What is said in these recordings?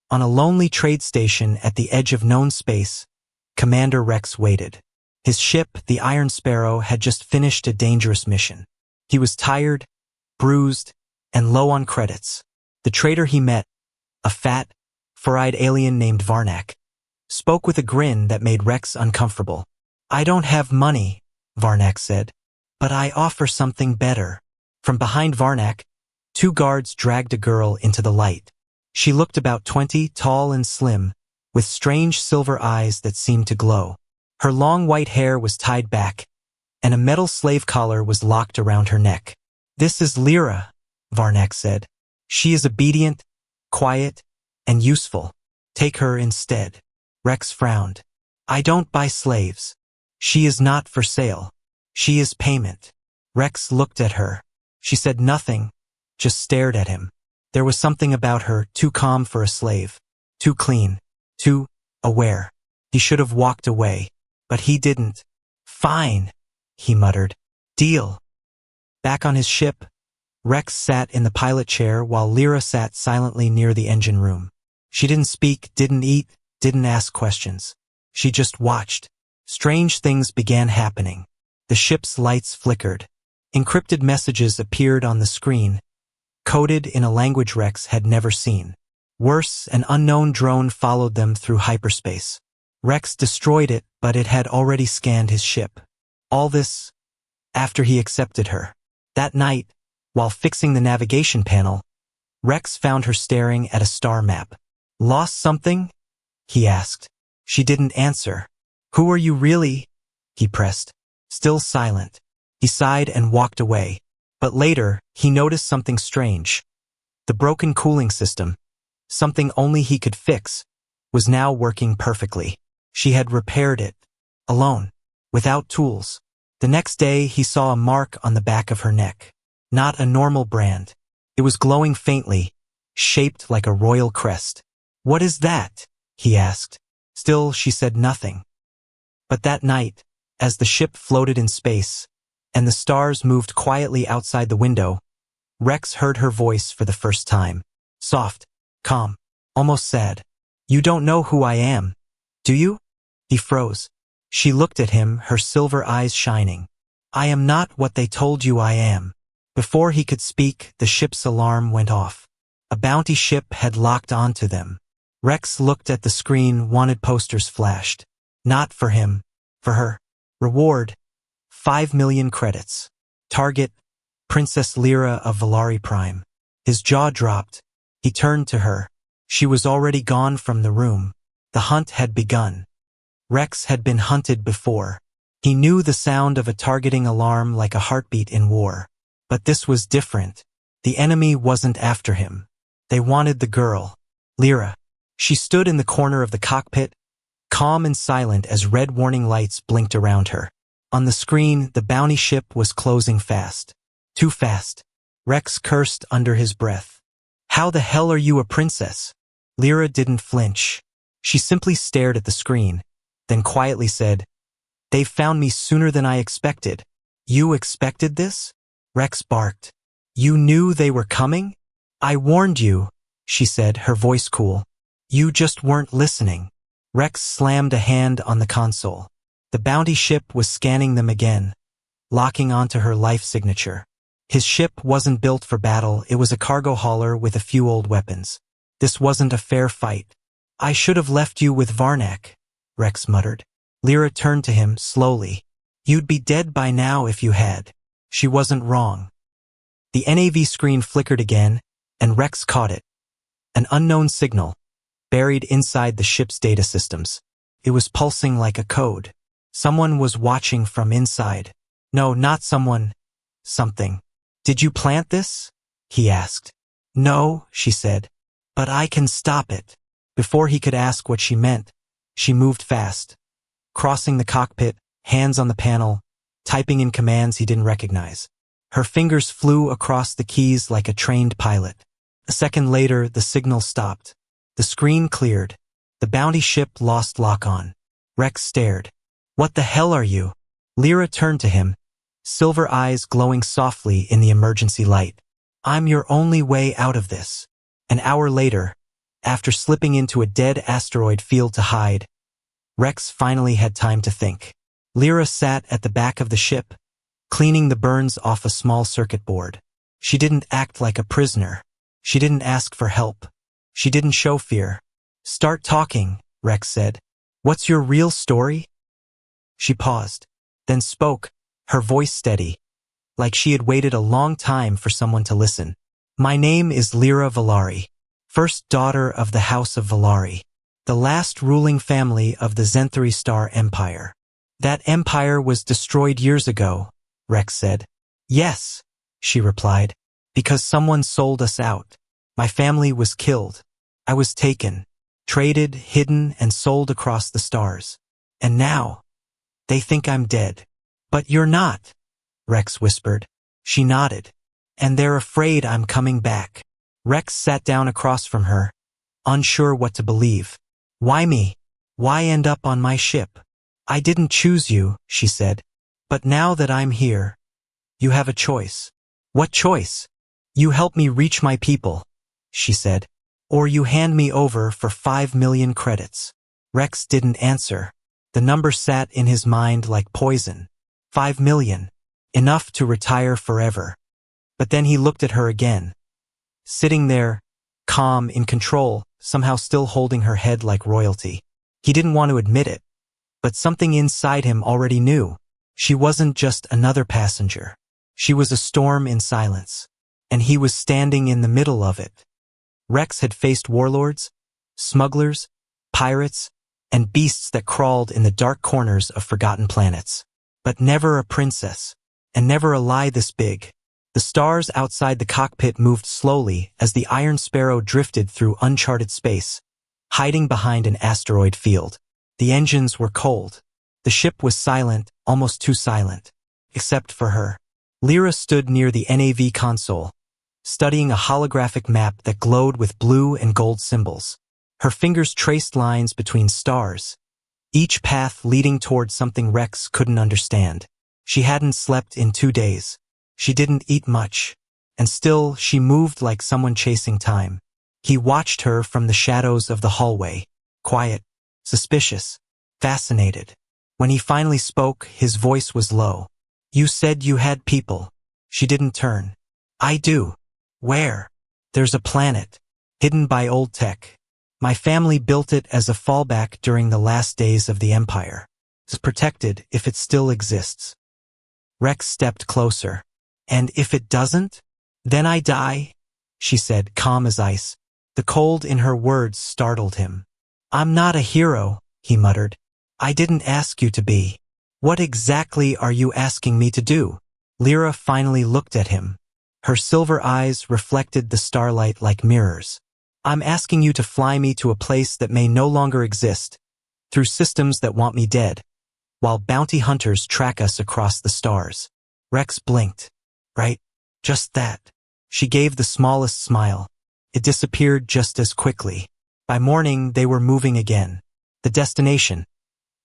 On a lonely trade station at the edge of known space, Commander Rex waited. His ship, the Iron Sparrow, had just finished a dangerous mission. He was tired, bruised, and low on credits. The trader he met, a fat, fur-eyed alien named Varnak, spoke with a grin that made Rex uncomfortable. "I don't have money," Varnak said, "but I offer something better." From behind Varnak, two guards dragged a girl into the light. She looked about 20, tall and slim, with strange silver eyes that seemed to glow. Her long white hair was tied back, and a metal slave collar was locked around her neck. "This is Lyra," Varnak said. "She is obedient, quiet, and useful. Take her instead." Rex frowned. "I don't buy slaves. She is not for sale. She is payment." Rex looked at her. She said nothing, just stared at him. There was something about her too calm for a slave, too clean, too aware. He should have walked away, but he didn't. "Fine," he muttered. "Deal." Back on his ship, Rex sat in the pilot chair while Lyra sat silently near the engine room. She didn't speak, didn't eat, didn't ask questions. She just watched. Strange things began happening. The ship's lights flickered. Encrypted messages appeared on the screen, coded in a language Rex had never seen. Worse, an unknown drone followed them through hyperspace. Rex destroyed it, but it had already scanned his ship. All this after he accepted her. That night, while fixing the navigation panel, Rex found her staring at a star map. "Lost something?" he asked. She didn't answer. "Who are you really?" he pressed. Still silent. He sighed and walked away. But later, he noticed something strange. The broken cooling system, something only he could fix, was now working perfectly. She had repaired it, alone, without tools. The next day, he saw a mark on the back of her neck. Not a normal brand. It was glowing faintly, shaped like a royal crest. "What is that?" he asked. Still, she said nothing. But that night, as the ship floated in space, and the stars moved quietly outside the window, Rex heard her voice for the first time. Soft, calm, almost sad. "You don't know who I am, do you?" He froze. She looked at him, her silver eyes shining. "I am not what they told you I am." Before he could speak, the ship's alarm went off. A bounty ship had locked onto them. Rex looked at the screen, wanted posters flashed. Not for him, for her. Reward, 5 million credits. Target, Princess Lyra of Valari Prime. His jaw dropped. He turned to her. She was already gone from the room. The hunt had begun. Rex had been hunted before. He knew the sound of a targeting alarm like a heartbeat in war. But this was different. The enemy wasn't after him. They wanted the girl, Lyra. She stood in the corner of the cockpit, calm and silent as red warning lights blinked around her. On the screen, the bounty ship was closing fast. Too fast. Rex cursed under his breath. "How the hell are you a princess?" Lyra didn't flinch. She simply stared at the screen, then quietly said, "They've found me sooner than I expected." "You expected this?" Rex barked. "You knew they were coming?" "I warned you," she said, her voice cool. "You just weren't listening." Rex slammed a hand on the console. The bounty ship was scanning them again, locking onto her life signature. His ship wasn't built for battle, it was a cargo hauler with a few old weapons. This wasn't a fair fight. "I should have left you with Varnak," Rex muttered. Lyra turned to him slowly. "You'd be dead by now if you had." She wasn't wrong. The NAV screen flickered again, and Rex caught it. An unknown signal, buried inside the ship's data systems. It was pulsing like a code. Someone was watching from inside. No, not someone. Something. "Did you plant this?" he asked. "No," she said. "But I can stop it." Before he could ask what she meant, she moved fast, crossing the cockpit, hands on the panel, typing in commands he didn't recognize. Her fingers flew across the keys like a trained pilot. A second later, the signal stopped. The screen cleared. The bounty ship lost lock-on. Rex stared. "What the hell are you?" Lyra turned to him, silver eyes glowing softly in the emergency light. "I'm your only way out of this." An hour later, After slipping into a dead asteroid field to hide, Rex finally had time to think. Lyra sat at the back of the ship, cleaning the burns off a small circuit board. She didn't act like a prisoner. She didn't ask for help. She didn't show fear. "Start talking," Rex said. "What's your real story?" She paused, then spoke, her voice steady, like she had waited a long time for someone to listen. "My name is Lyra Valari, first daughter of the House of Valari, the last ruling family of the Zenthari Star Empire. That empire was destroyed years ago," Rex said. "Yes," she replied, "because someone sold us out. My family was killed. I was taken, traded, hidden, and sold across the stars. And now, they think I'm dead." "But you're not," Rex whispered. She nodded. "And they're afraid I'm coming back." Rex sat down across from her, unsure what to believe. "Why me? Why end up on my ship?" "I didn't choose you," she said. "But now that I'm here, you have a choice." "What choice?" "You help me reach my people," she said. "Or you hand me over for 5 million credits." Rex didn't answer. The number sat in his mind like poison. 5 million. Enough to retire forever. But then he looked at her again. Sitting there, calm, in control, somehow still holding her head like royalty. He didn't want to admit it, but something inside him already knew. She wasn't just another passenger. She was a storm in silence. And he was standing in the middle of it. Rex had faced warlords, smugglers, pirates, and beasts that crawled in the dark corners of forgotten planets. But never a princess, and never a lie this big. The stars outside the cockpit moved slowly as the Iron Sparrow drifted through uncharted space, hiding behind an asteroid field. The engines were cold. The ship was silent, almost too silent. Except for her. Lyra stood near the NAV console, studying a holographic map that glowed with blue and gold symbols. Her fingers traced lines between stars, each path leading toward something Rex couldn't understand. She hadn't slept in 2 days. She didn't eat much. And still, she moved like someone chasing time. He watched her from the shadows of the hallway, quiet, suspicious, fascinated. When he finally spoke, his voice was low. "You said you had people." She didn't turn. "I do." "Where?" "There's a planet, hidden by old tech. My family built it as a fallback during the last days of the Empire. It's protected if it still exists." Rex stepped closer. "And if it doesn't? Then I die," she said, calm as ice. The cold in her words startled him. "I'm not a hero," he muttered. "I didn't ask you to be." "What exactly are you asking me to do?" Lyra finally looked at him. Her silver eyes reflected the starlight like mirrors. "I'm asking you to fly me to a place that may no longer exist, through systems that want me dead, while bounty hunters track us across the stars." Rex blinked. "Right? Just that." She gave the smallest smile. It disappeared just as quickly. By morning, they were moving again. The destination.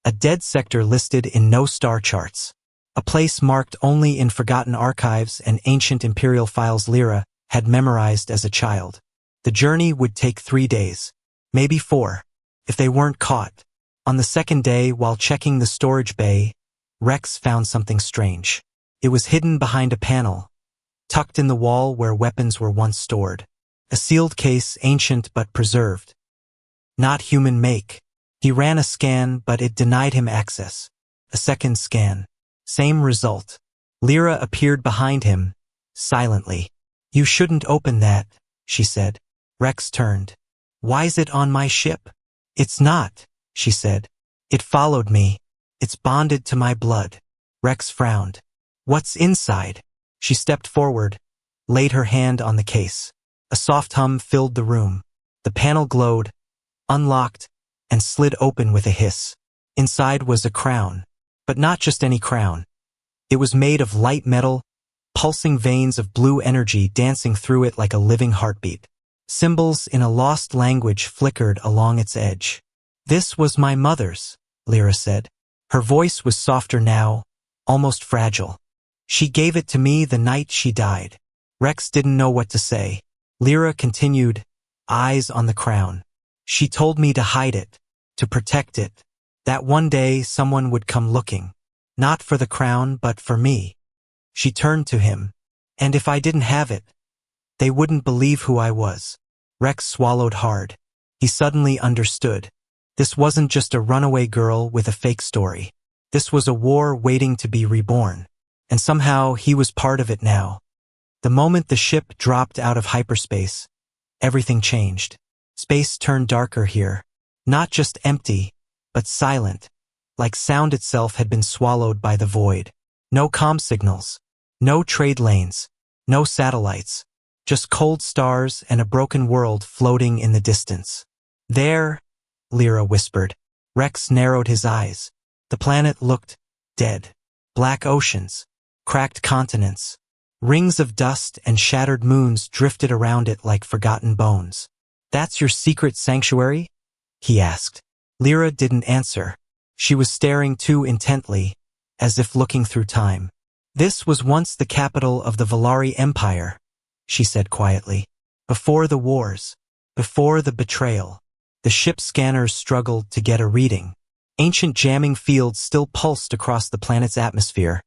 A dead sector listed in no star charts. A place marked only in forgotten archives and ancient imperial files Lyra had memorized as a child. The journey would take 3 days. Maybe 4, if they weren't caught. On the second day, while checking the storage bay, Rex found something strange. It was hidden behind a panel, tucked in the wall where weapons were once stored. A sealed case, ancient but preserved. Not human make. He ran a scan, but it denied him access. A second scan. Same result. Lyra appeared behind him, silently. "You shouldn't open that," she said. Rex turned. "Why's it on my ship?" "It's not," she said. "It followed me. It's bonded to my blood." Rex frowned. "What's inside?" She stepped forward, laid her hand on the case. A soft hum filled the room. The panel glowed, unlocked, and slid open with a hiss. Inside was a crown, but not just any crown. It was made of light metal, pulsing veins of blue energy dancing through it like a living heartbeat. Symbols in a lost language flickered along its edge. "This was my mother's," Lyra said. Her voice was softer now, almost fragile. "She gave it to me the night she died." Rex didn't know what to say. Lyra continued, eyes on the crown. She told me to hide it, to protect it, that one day someone would come looking, not for the crown but for me. She turned to him, and if I didn't have it, they wouldn't believe who I was. Rex swallowed hard. He suddenly understood. This wasn't just a runaway girl with a fake story. This was a war waiting to be reborn. And somehow he was part of it now. The moment the ship dropped out of hyperspace, everything changed. Space turned darker here. Not just empty, but silent, like sound itself had been swallowed by the void. No comm signals, no trade lanes, no satellites, just cold stars and a broken world floating in the distance. There, Lyra whispered. Rex narrowed his eyes. The planet looked dead. Black oceans, cracked continents, rings of dust and shattered moons drifted around it like forgotten bones. That's your secret sanctuary? He asked. Lyra didn't answer. She was staring too intently, as if looking through time. This was once the capital of the Valari Empire, she said quietly. Before the wars, before the betrayal, the ship's scanners struggled to get a reading. Ancient jamming fields still pulsed across the planet's atmosphere,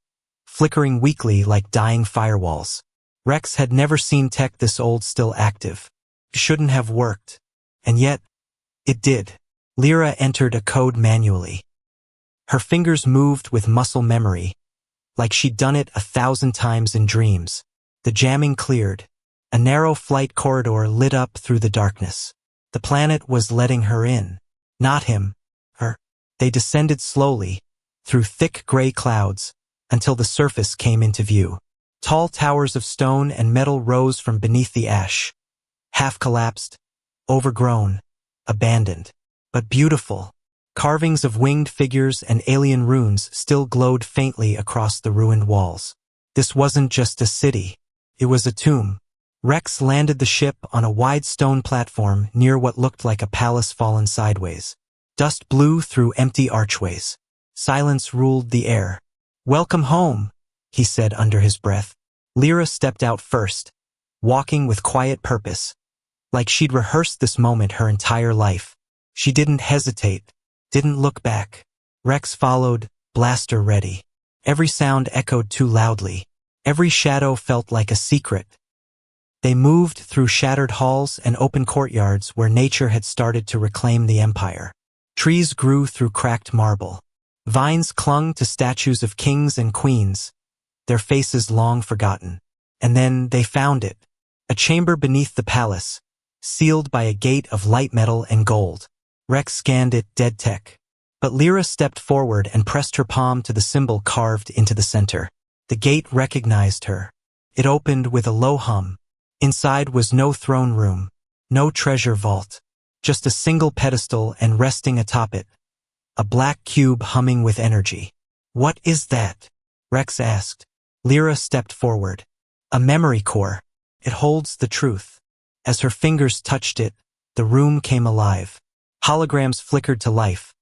flickering weakly like dying firewalls. Rex had never seen tech this old still active. It shouldn't have worked. And yet, it did. Lyra entered a code manually. Her fingers moved with muscle memory, like she'd done it 1,000 times in dreams. The jamming cleared. A narrow flight corridor lit up through the darkness. The planet was letting her in. Not him. Her. They descended slowly, through thick gray clouds, until the surface came into view. Tall towers of stone and metal rose from beneath the ash. Half-collapsed, overgrown, abandoned. But beautiful. Carvings of winged figures and alien runes still glowed faintly across the ruined walls. This wasn't just a city. It was a tomb. Rex landed the ship on a wide stone platform near what looked like a palace fallen sideways. Dust blew through empty archways. Silence ruled the air. "Welcome home," he said under his breath. Lyra stepped out first, walking with quiet purpose, like she'd rehearsed this moment her entire life. She didn't hesitate, didn't look back. Rex followed, blaster ready. Every sound echoed too loudly. Every shadow felt like a secret. They moved through shattered halls and open courtyards where nature had started to reclaim the empire. Trees grew through cracked marble. Vines clung to statues of kings and queens, their faces long forgotten. And then they found it. A chamber beneath the palace, sealed by a gate of light metal and gold. Rex scanned it, dead tech. But Lyra stepped forward and pressed her palm to the symbol carved into the center. The gate recognized her. It opened with a low hum. Inside was no throne room, no treasure vault, just a single pedestal and resting atop it, a black cube humming with energy. "What is that?" Rex asked. Lyra stepped forward. "A memory core. It holds the truth." As her fingers touched it, the room came alive. Holograms flickered to life.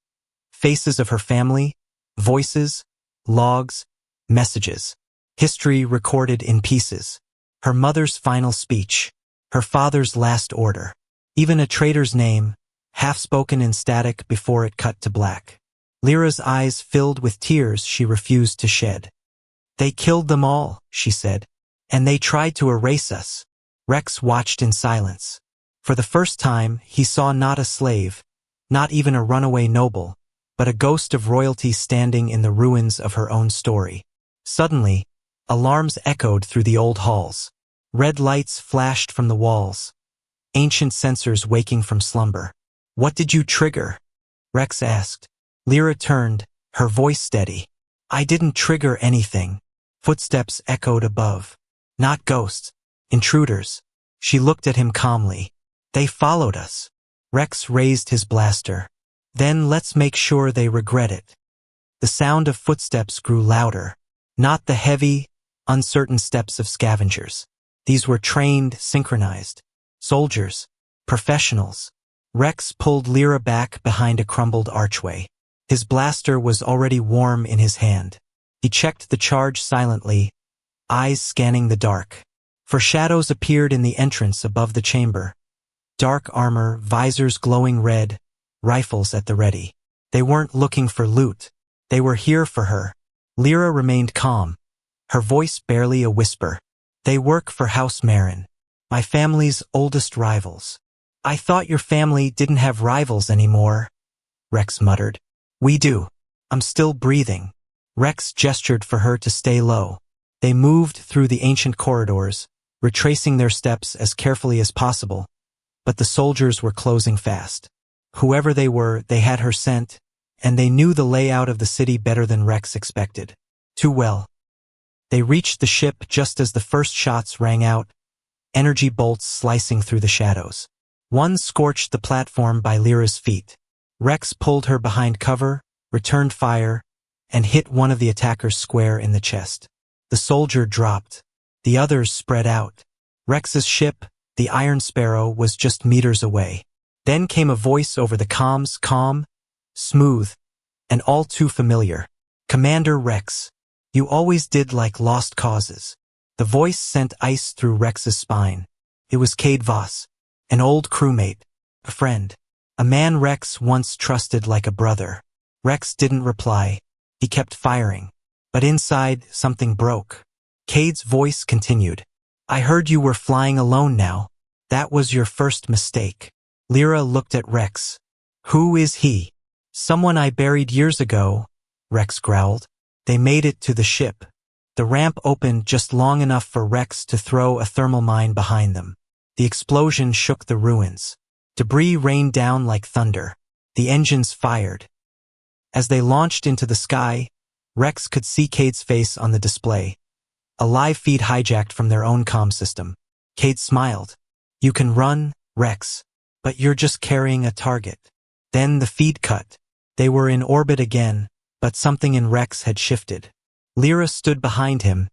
Faces of her family, voices, logs, messages. History recorded in pieces. Her mother's final speech. Her father's last order. Even a traitor's name, half spoken in static before it cut to black. Lyra's eyes filled with tears she refused to shed. "They killed them all," she said. "And they tried to erase us." Rex watched in silence. For the first time, he saw not a slave, not even a runaway noble, but a ghost of royalty standing in the ruins of her own story. Suddenly, alarms echoed through the old halls. Red lights flashed from the walls. Ancient sensors waking from slumber. "What did you trigger?" Rex asked. Lyra turned, her voice steady. "I didn't trigger anything." Footsteps echoed above. "Not ghosts. Intruders." She looked at him calmly. "They followed us." Rex raised his blaster. "Then let's make sure they regret it." The sound of footsteps grew louder. Not the heavy, uncertain steps of scavengers. These were trained, synchronized. Soldiers. Professionals. Rex pulled Lyra back behind a crumbled archway. His blaster was already warm in his hand. He checked the charge silently, eyes scanning the dark. For shadows appeared in the entrance above the chamber. Dark armor, visors glowing red, rifles at the ready. They weren't looking for loot. They were here for her. Lyra remained calm, her voice barely a whisper. They work for House Marin, my family's oldest rivals. I thought your family didn't have rivals anymore, Rex muttered. We do. I'm still breathing. Rex gestured for her to stay low. They moved through the ancient corridors, retracing their steps as carefully as possible, but the soldiers were closing fast. Whoever they were, they had her scent, and they knew the layout of the city better than Rex expected. Too well. They reached the ship just as the first shots rang out, energy bolts slicing through the shadows. One scorched the platform by Lyra's feet. Rex pulled her behind cover, returned fire, and hit one of the attackers square in the chest. The soldier dropped. The others spread out. Rex's ship, the Iron Sparrow, was just meters away. Then came a voice over the comms, calm, smooth, and all too familiar. Commander Rex, you always did like lost causes. The voice sent ice through Rex's spine. It was Cade Voss, an old crewmate, a friend, a man Rex once trusted like a brother. Rex didn't reply. He kept firing. But inside, something broke. Cade's voice continued. I heard you were flying alone now. That was your first mistake. Lyra looked at Rex. Who is he? Someone I buried years ago, Rex growled. They made it to the ship. The ramp opened just long enough for Rex to throw a thermal mine behind them. The explosion shook the ruins. Debris rained down like thunder. The engines fired. As they launched into the sky, Rex could see Cade's face on the display. A live feed hijacked from their own comm system. Cade smiled. You can run, Rex, but you're just carrying a target. Then the feed cut. They were in orbit again, but something in Rex had shifted. Lyra stood behind him,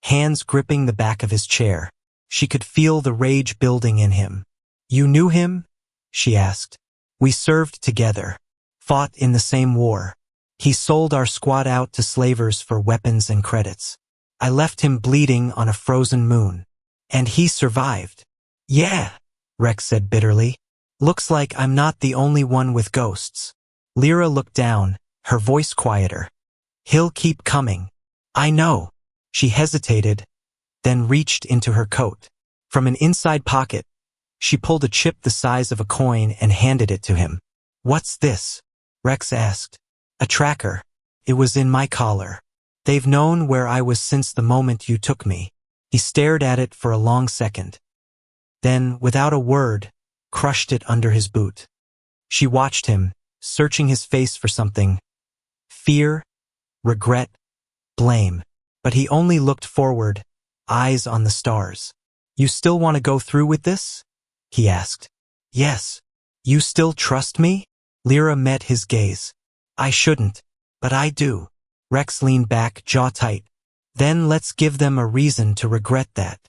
hands gripping the back of his chair. She could feel the rage building in him. You knew him? She asked. We served together, fought in the same war. He sold our squad out to slavers for weapons and credits. I left him bleeding on a frozen moon. And he survived. Yeah, Rex said bitterly. Looks like I'm not the only one with ghosts. Lyra looked down, her voice quieter. He'll keep coming. I know. She hesitated, then reached into her coat. From an inside pocket, she pulled a chip the size of a coin and handed it to him. What's this? Rex asked. A tracker. It was in my collar. They've known where I was since the moment you took me. He stared at it for a long second. Then, without a word, crushed it under his boot. She watched him, searching his face for something. Fear, regret, blame. But he only looked forward, eyes on the stars. You still want to go through with this? He asked. Yes. You still trust me? Lyra met his gaze. I shouldn't, but I do. Rex leaned back, jaw tight. Then let's give them a reason to regret that.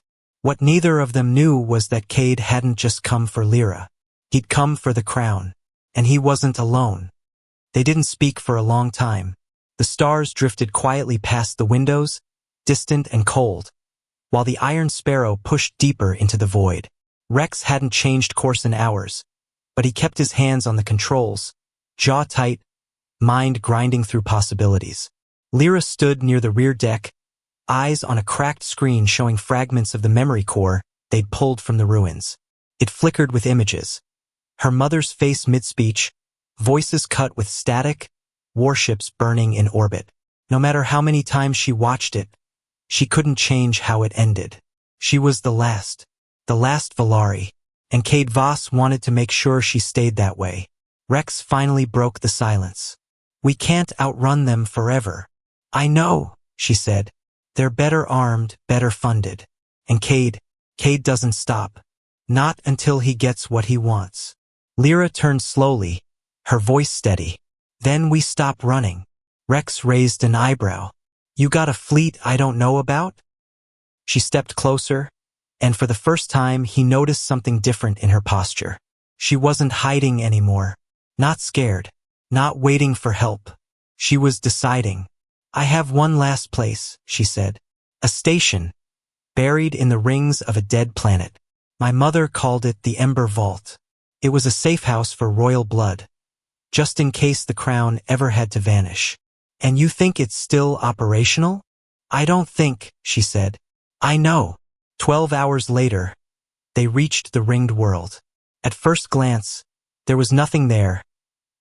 What neither of them knew was that Cade hadn't just come for Lyra. He'd come for the crown. And he wasn't alone. They didn't speak for a long time. The stars drifted quietly past the windows, distant and cold, while the Iron Sparrow pushed deeper into the void. Rex hadn't changed course in hours, but he kept his hands on the controls, jaw tight, mind grinding through possibilities. Lyra stood near the rear deck, eyes on a cracked screen showing fragments of the memory core they'd pulled from the ruins. It flickered with images. Her mother's face mid-speech, voices cut with static, warships burning in orbit. No matter how many times she watched it, she couldn't change how it ended. She was the last Valari, and Cade Voss wanted to make sure she stayed that way. Rex finally broke the silence. We can't outrun them forever. I know, she said. They're better armed, better funded. And Cade doesn't stop. Not until he gets what he wants. Lyra turned slowly, her voice steady. Then we stop running. Rex raised an eyebrow. You got a fleet I don't know about? She stepped closer, and for the first time he noticed something different in her posture. She wasn't hiding anymore. Not scared. Not waiting for help. She was deciding. I have one last place, she said. A station, buried in the rings of a dead planet. My mother called it the Ember Vault. It was a safe house for royal blood, just in case the crown ever had to vanish. And you think it's still operational? I don't think, she said. I know. 12 hours later, they reached the ringed world. At first glance, there was nothing there,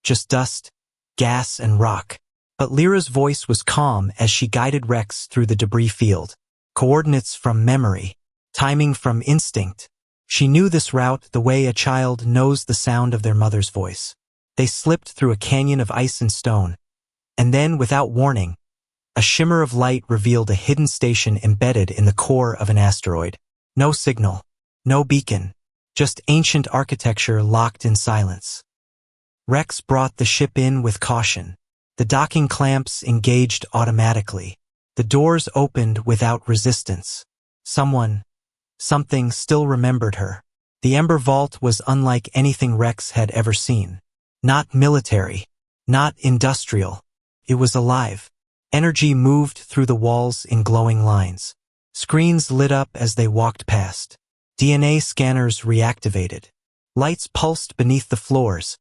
just dust, gas, and rock. But Lyra's voice was calm as she guided Rex through the debris field. Coordinates from memory, timing from instinct. She knew this route the way a child knows the sound of their mother's voice. They slipped through a canyon of ice and stone, and then, without warning, a shimmer of light revealed a hidden station embedded in the core of an asteroid. No signal, no beacon, just ancient architecture locked in silence. Rex brought the ship in with caution. The docking clamps engaged automatically. The doors opened without resistance. Something still remembered her. The Ember Vault was unlike anything Rex had ever seen. Not military, not industrial. It was alive. Energy moved through the walls in glowing lines. Screens lit up as they walked past. DNA scanners reactivated. Lights pulsed beneath the floors,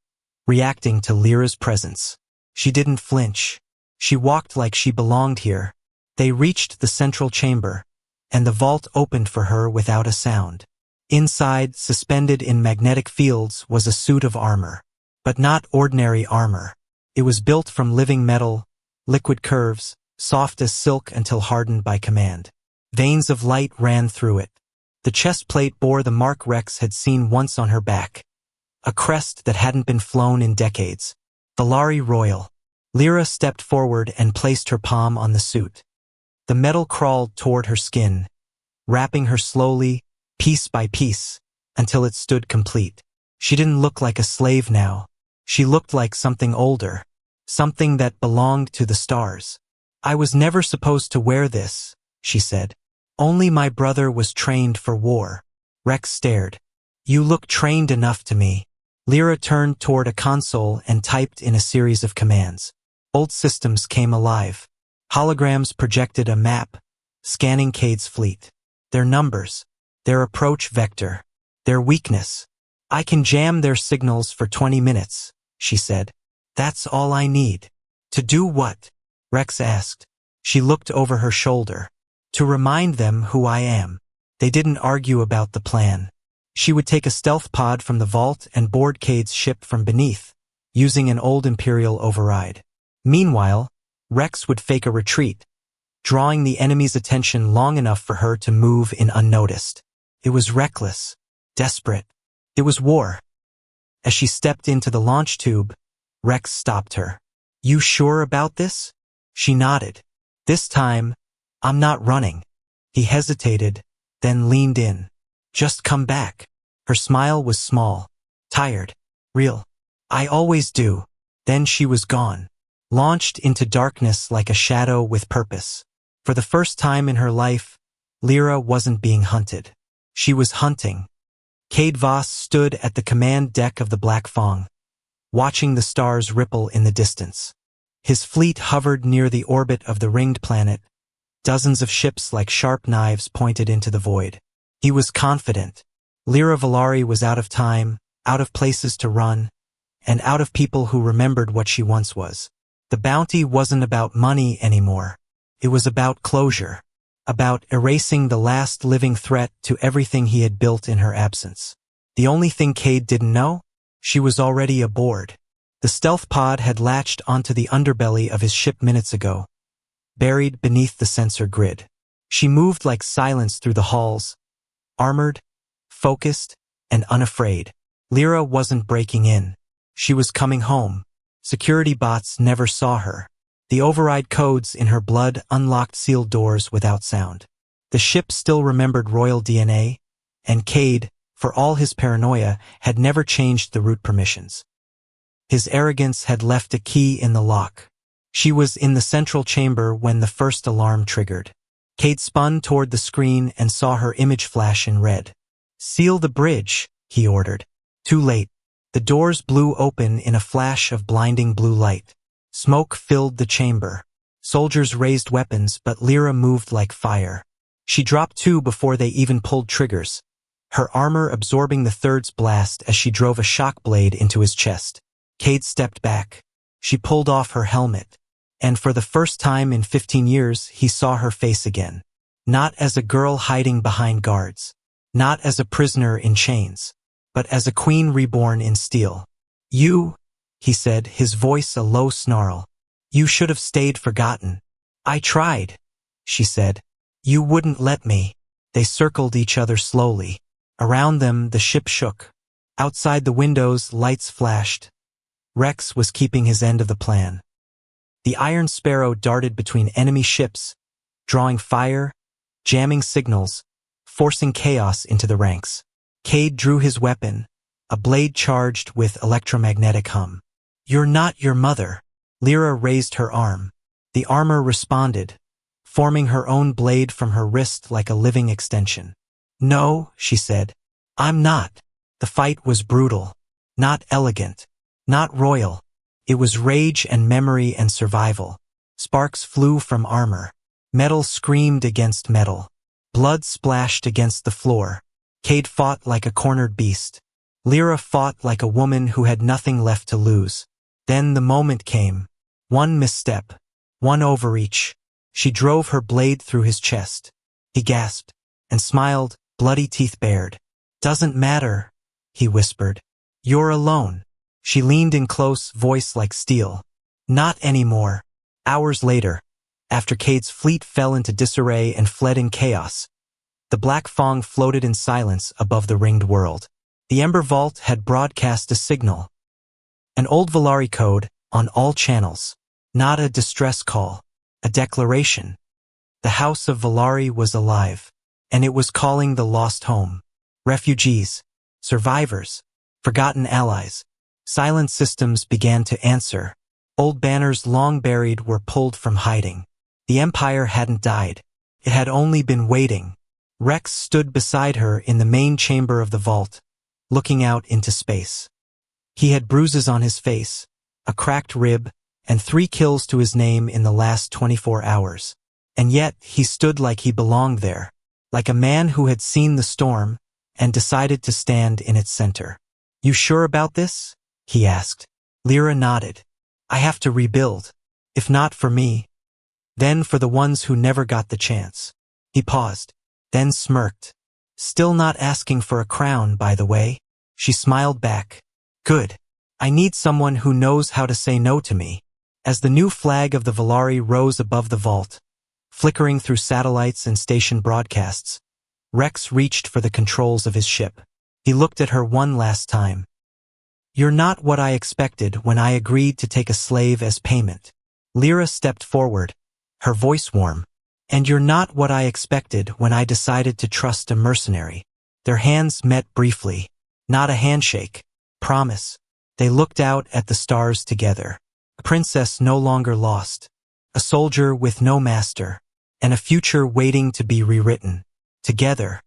reacting to Lyra's presence. She didn't flinch. She walked like she belonged here. They reached the central chamber, and the vault opened for her without a sound. Inside, suspended in magnetic fields, was a suit of armor. But not ordinary armor. It was built from living metal, liquid curves, soft as silk until hardened by command. Veins of light ran through it. The chest plate bore the mark Rex had seen once on her back. A crest that hadn't been flown in decades. Valari Royal. Lyra stepped forward and placed her palm on the suit. The metal crawled toward her skin, wrapping her slowly, piece by piece, until it stood complete. She didn't look like a slave now. She looked like something older, something that belonged to the stars. I was never supposed to wear this, she said. Only my brother was trained for war. Rex stared. You look trained enough to me. Lyra turned toward a console and typed in a series of commands. Old systems came alive. Holograms projected a map, scanning Cade's fleet. Their numbers, their approach vector, their weakness. I can jam their signals for 20 minutes, she said. That's all I need. To do what? Rex asked. She looked over her shoulder. To remind them who I am. They didn't argue about the plan. She would take a stealth pod from the vault and board Cade's ship from beneath, using an old Imperial override. Meanwhile, Rex would fake a retreat, drawing the enemy's attention long enough for her to move in unnoticed. It was reckless, desperate. It was war. As she stepped into the launch tube, Rex stopped her. You sure about this? She nodded. This time, I'm not running. He hesitated, then leaned in. Just come back. Her smile was small, tired, real. I always do. Then she was gone, launched into darkness like a shadow with purpose. For the first time in her life, Lyra wasn't being hunted. She was hunting. Cade Voss stood at the command deck of the Black Fong, watching the stars ripple in the distance. His fleet hovered near the orbit of the ringed planet, dozens of ships like sharp knives pointed into the void. He was confident. Lyra Valari was out of time, out of places to run, and out of people who remembered what she once was. The bounty wasn't about money anymore. It was about closure, about erasing the last living threat to everything he had built in her absence. The only thing Cade didn't know? She was already aboard. The stealth pod had latched onto the underbelly of his ship minutes ago, buried beneath the sensor grid. She moved like silence through the halls, armored, focused, and unafraid. Lyra wasn't breaking in. She was coming home. Security bots never saw her. The override codes in her blood unlocked sealed doors without sound. The ship still remembered royal DNA, and Cade, for all his paranoia, had never changed the root permissions. His arrogance had left a key in the lock. She was in the central chamber when the first alarm triggered. Cade spun toward the screen and saw her image flash in red. Seal the bridge, he ordered. Too late. The doors blew open in a flash of blinding blue light. Smoke filled the chamber. Soldiers raised weapons, but Lyra moved like fire. She dropped two before they even pulled triggers, her armor absorbing the third's blast as she drove a shock blade into his chest. Cade stepped back. She pulled off her helmet, and for the first time in 15 years he saw her face again. Not as a girl hiding behind guards, not as a prisoner in chains, but as a queen reborn in steel. "You," he said, his voice a low snarl. "You should have stayed forgotten." "I tried," she said. "You wouldn't let me." They circled each other slowly. Around them, the ship shook. Outside the windows, lights flashed. Rex was keeping his end of the plan. The Iron Sparrow darted between enemy ships, drawing fire, jamming signals, forcing chaos into the ranks. Cade drew his weapon, a blade charged with electromagnetic hum. "You're not your mother." Lyra raised her arm. The armor responded, forming her own blade from her wrist like a living extension. "No," she said. "I'm not." The fight was brutal, not elegant, not royal. It was rage and memory and survival. Sparks flew from armor. Metal screamed against metal. Blood splashed against the floor. Cade fought like a cornered beast. Lyra fought like a woman who had nothing left to lose. Then the moment came. One misstep. One overreach. She drove her blade through his chest. He gasped and smiled, bloody teeth bared. "Doesn't matter," he whispered. "You're alone." She leaned in close, voice like steel. "Not anymore." Hours later, after Cade's fleet fell into disarray and fled in chaos, the Black Fong floated in silence above the ringed world. The Ember Vault had broadcast a signal. An old Valari code on all channels. Not a distress call, a declaration. The House of Valari was alive, and it was calling the lost home. Refugees, survivors, forgotten allies. Silent systems began to answer. Old banners long buried were pulled from hiding. The Empire hadn't died. It had only been waiting. Rex stood beside her in the main chamber of the vault, looking out into space. He had bruises on his face, a cracked rib, and 3 kills to his name in the last 24 hours. And yet he stood like he belonged there, like a man who had seen the storm and decided to stand in its center. "You sure about this?" he asked. Lyra nodded. "I have to rebuild. If not for me, then for the ones who never got the chance." He paused, then smirked. "Still not asking for a crown, by the way." She smiled back. "Good. I need someone who knows how to say no to me." As the new flag of the Valari rose above the vault, flickering through satellites and station broadcasts, Rex reached for the controls of his ship. He looked at her one last time. "You're not what I expected when I agreed to take a slave as payment." Lyra stepped forward, her voice warm. "And you're not what I expected when I decided to trust a mercenary." Their hands met briefly. Not a handshake. Promise. They looked out at the stars together. A princess no longer lost. A soldier with no master. And a future waiting to be rewritten. Together.